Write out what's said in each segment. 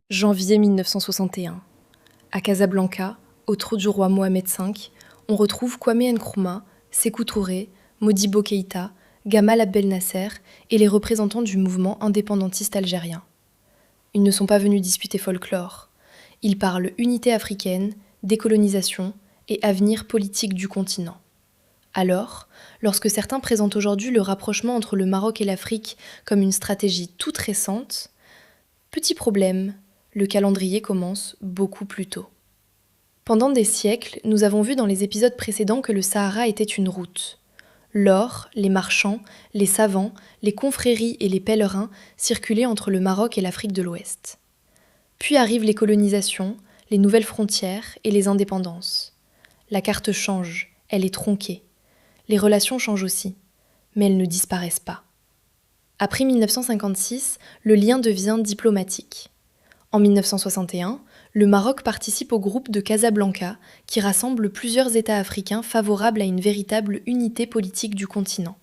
Janvier 1961. À Casablanca, au trot du roi Mohamed V, on retrouve Kwame Nkrumah, Sékou Touré, Modibo Keïta, Gamal Abdel Nasser et les représentants du mouvement indépendantiste algérien. Ils ne sont pas venus disputer folklore. Ils parlent unité africaine, décolonisation et avenir politique du continent. Alors, lorsque certains présentent aujourd'hui le rapprochement entre le Maroc et l'Afrique comme une stratégie toute récente, petit problème, le calendrier commence beaucoup plus tôt. Pendant des siècles, nous avons vu dans les épisodes précédents que le Sahara était une route. L'or, les marchands, les savants, les confréries et les pèlerins circulaient entre le Maroc et l'Afrique de l'Ouest. Puis arrivent les colonisations, les nouvelles frontières et les indépendances. La carte change, elle est tronquée. Les relations changent aussi, mais elles ne disparaissent pas. Après 1956, le lien devient diplomatique. En 1961, le Maroc participe au groupe de Casablanca qui rassemble plusieurs États africains favorables à une véritable unité politique du continent.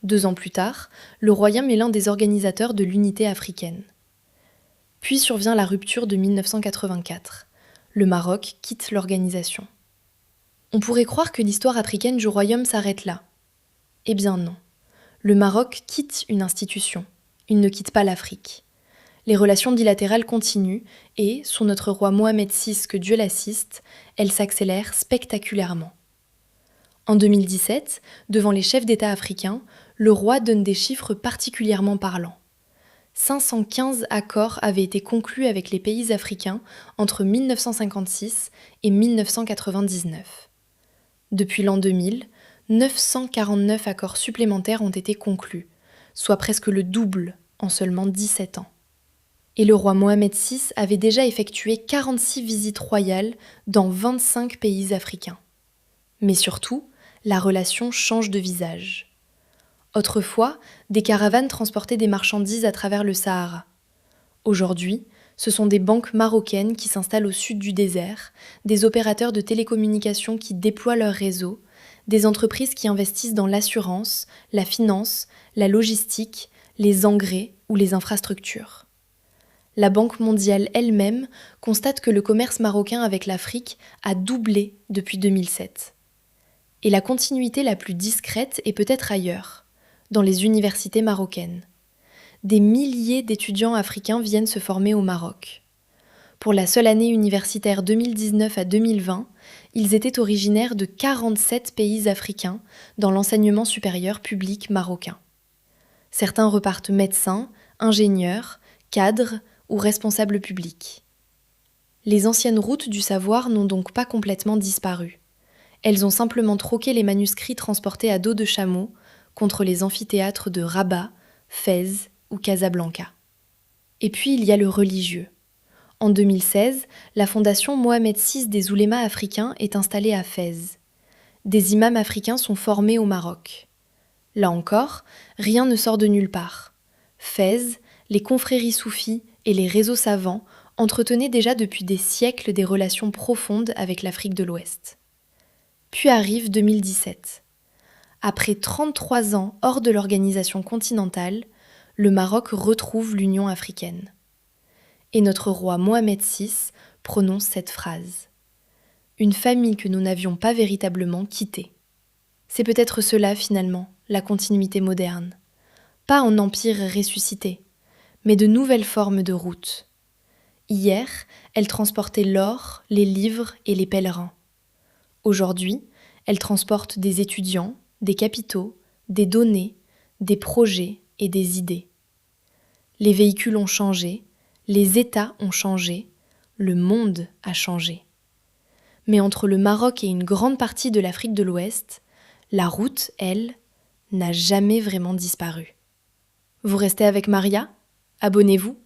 2 ans plus tard, le royaume est l'un des organisateurs de l'unité africaine. Puis survient la rupture de 1984. Le Maroc quitte l'organisation. On pourrait croire que l'histoire africaine du royaume s'arrête là. Eh bien non. Le Maroc quitte une institution. Il ne quitte pas l'Afrique. Les relations bilatérales continuent et, sous notre roi Mohamed VI, que Dieu l'assiste, elles s'accélèrent spectaculairement. En 2017, devant les chefs d'État africains, le roi donne des chiffres particulièrement parlants. 515 accords avaient été conclus avec les pays africains entre 1956 et 1999. Depuis l'an 2000, 949 accords supplémentaires ont été conclus, soit presque le double en seulement 17 ans. Et le roi Mohamed VI avait déjà effectué 46 visites royales dans 25 pays africains. Mais surtout, la relation change de visage. Autrefois, des caravanes transportaient des marchandises à travers le Sahara. Aujourd'hui, ce sont des banques marocaines qui s'installent au sud du désert, des opérateurs de télécommunications qui déploient leur réseau, des entreprises qui investissent dans l'assurance, la finance, la logistique, les engrais ou les infrastructures. La Banque mondiale elle-même constate que le commerce marocain avec l'Afrique a doublé depuis 2007. Et la continuité la plus discrète est peut-être ailleurs, dans les universités marocaines. Des milliers d'étudiants africains viennent se former au Maroc. Pour la seule année universitaire 2019 à 2020, ils étaient originaires de 47 pays africains dans l'enseignement supérieur public marocain. Certains repartent médecins, ingénieurs, cadres ou responsables publics. Les anciennes routes du savoir n'ont donc pas complètement disparu. Elles ont simplement troqué les manuscrits transportés à dos de chameau contre les amphithéâtres de Rabat, Fès ou Casablanca. Et puis il y a le religieux. En 2016, la fondation Mohamed VI des oulémas africains est installée à Fès. Des imams africains sont formés au Maroc. Là encore, rien ne sort de nulle part. Fès, les confréries soufis et les réseaux savants entretenaient déjà depuis des siècles des relations profondes avec l'Afrique de l'Ouest. Puis arrive 2017. Après 33 ans hors de l'organisation continentale, le Maroc retrouve l'Union africaine. Et notre roi Mohamed VI prononce cette phrase. Une famille que nous n'avions pas véritablement quittée. C'est peut-être cela finalement, la continuité moderne. Pas un empire ressuscité, mais de nouvelles formes de routes. Hier, elle transportait l'or, les livres et les pèlerins. Aujourd'hui, elle transporte des étudiants, des capitaux, des données, des projets et des idées. Les véhicules ont changé, les États ont changé, le monde a changé. Mais entre le Maroc et une grande partie de l'Afrique de l'Ouest, la route, elle, n'a jamais vraiment disparu. Vous restez avec Maria ? Abonnez-vous.